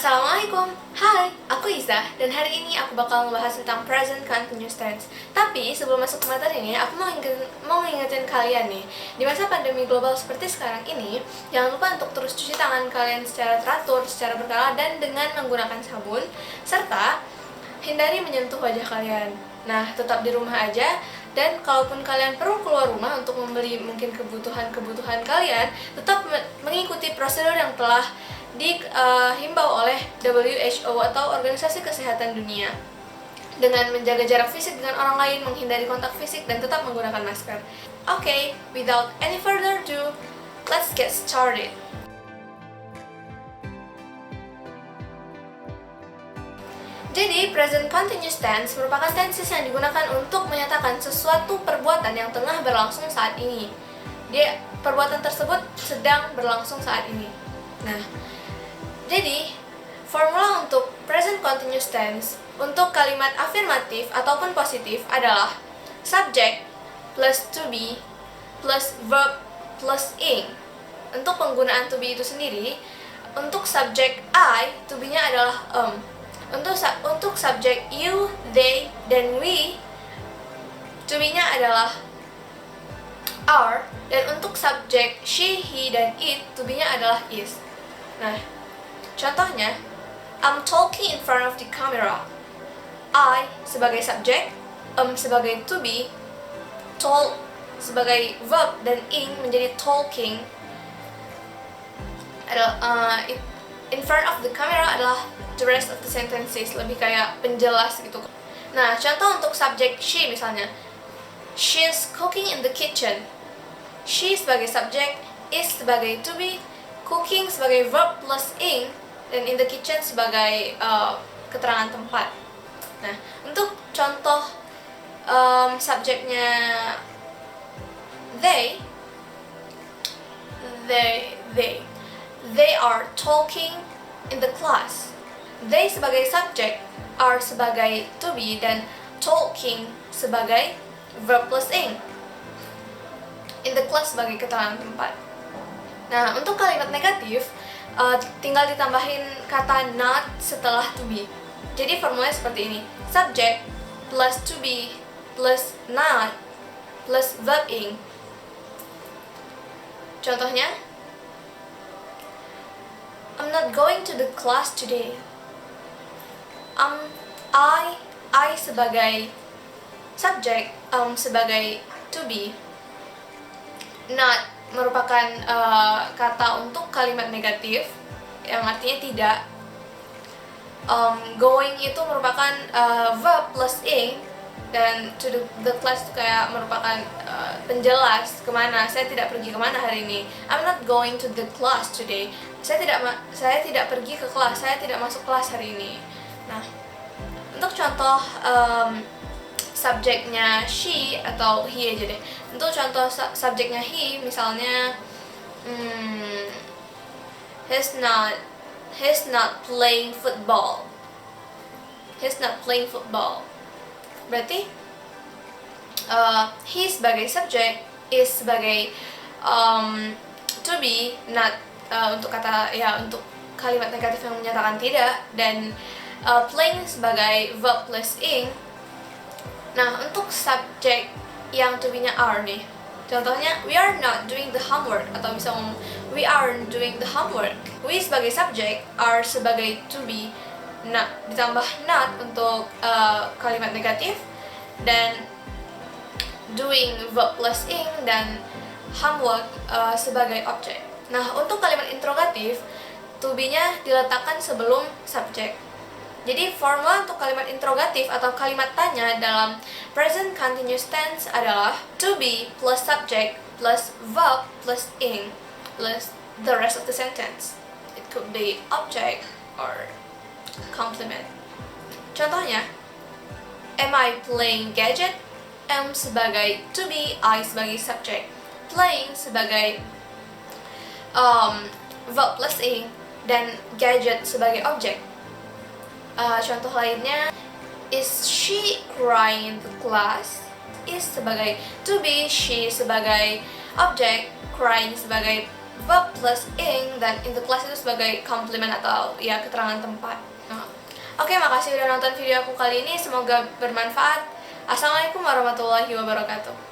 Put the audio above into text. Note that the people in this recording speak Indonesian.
Assalamualaikum, hai, aku Iza, dan hari ini aku bakal ngebahas tentang present continuous tense. Tapi sebelum masuk ke materi ini, aku mau ngingetin kalian nih, di masa pandemi global seperti sekarang ini, jangan lupa untuk terus cuci tangan kalian secara teratur, secara berkala, dan dengan menggunakan sabun, serta hindari menyentuh wajah kalian. Nah, tetap di rumah aja, dan kalaupun kalian perlu keluar rumah untuk membeli mungkin kebutuhan kalian, tetap mengikuti prosedur yang telah dihimbau oleh WHO atau Organisasi Kesehatan Dunia, dengan menjaga jarak fisik dengan orang lain, menghindari kontak fisik, dan tetap menggunakan masker. Okay, without any further ado, let's get started. Jadi, present continuous tense merupakan tenses yang digunakan untuk menyatakan sesuatu perbuatan yang tengah berlangsung saat ini. Perbuatan tersebut sedang berlangsung saat ini. Nah, jadi, formula untuk present continuous tense untuk kalimat afirmatif ataupun positif adalah subject plus to be plus verb plus ing. Untuk penggunaan to be itu sendiri, untuk subject I, to be-nya adalah Untuk subjek you, they, dan we, to be-nya adalah are. Dan untuk subjek she, he, dan it, to be-nya adalah is. Nah, contohnya, I'm talking in front of the camera. I sebagai subjek, sebagai to be, talk sebagai verb, dan ing menjadi talking. In front of the camera adalah the rest of the sentences, lebih kayak penjelas gitu. Nah, contoh untuk subjek she misalnya, she's cooking in the kitchen. She sebagai subjek, is sebagai to be, cooking sebagai verb plus ing, dan in the kitchen sebagai keterangan tempat. Nah, untuk contoh subjeknya they are talking in the class. They sebagai subjek, are sebagai to be, dan talking sebagai verb plus ing. In the class sebagai keterangan tempat. Nah, untuk kalimat negatif, tinggal ditambahin kata not setelah to be. Jadi formulanya seperti ini. Subject plus to be plus not plus verb ing. Contohnya, I'm not going to the class today. I sebagai subjek, sebagai to be. Not merupakan kata untuk kalimat negatif yang artinya tidak. Going itu merupakan verb plus ing, dan to the class itu kayak merupakan penjelas kemana. Saya tidak pergi kemana hari ini. I'm not going to the class today. Saya tidak pergi ke kelas. Saya tidak masuk kelas hari ini. Nah, untuk contoh subjeknya she atau he aja deh. Untuk contoh subjeknya he, misalnya he's not playing football. He's not playing football. Berarti he sebagai subjek, is sebagai to be, not untuk untuk kalimat negatif yang menyatakan tidak, dan playing sebagai verb plus ing. Nah, untuk subjek yang to be-nya are nih. Contohnya, we are not doing the homework, atau bisa ngomong we aren't doing the homework. We sebagai subjek, are sebagai to be, ditambah not untuk kalimat negatif, dan doing verb plus ing, dan homework sebagai objek. Nah, untuk kalimat interrogatif, to be-nya diletakkan sebelum subjek. Jadi, formula untuk kalimat interrogatif atau kalimat tanya dalam present continuous tense adalah to be plus subject plus verb plus ing plus the rest of the sentence. It could be object or complement. Contohnya, am I playing gadget? Am sebagai to be, I sebagai subject, playing sebagai verb plus ing, dan gadget sebagai objek. Contoh lainnya, is she crying in the class? Is sebagai to be, she sebagai objek, crying sebagai verb plus ing, dan in the class itu sebagai komplement atau ya keterangan tempat. Oke, makasih udah nonton video aku kali ini, semoga bermanfaat. Assalamualaikum warahmatullahi wabarakatuh.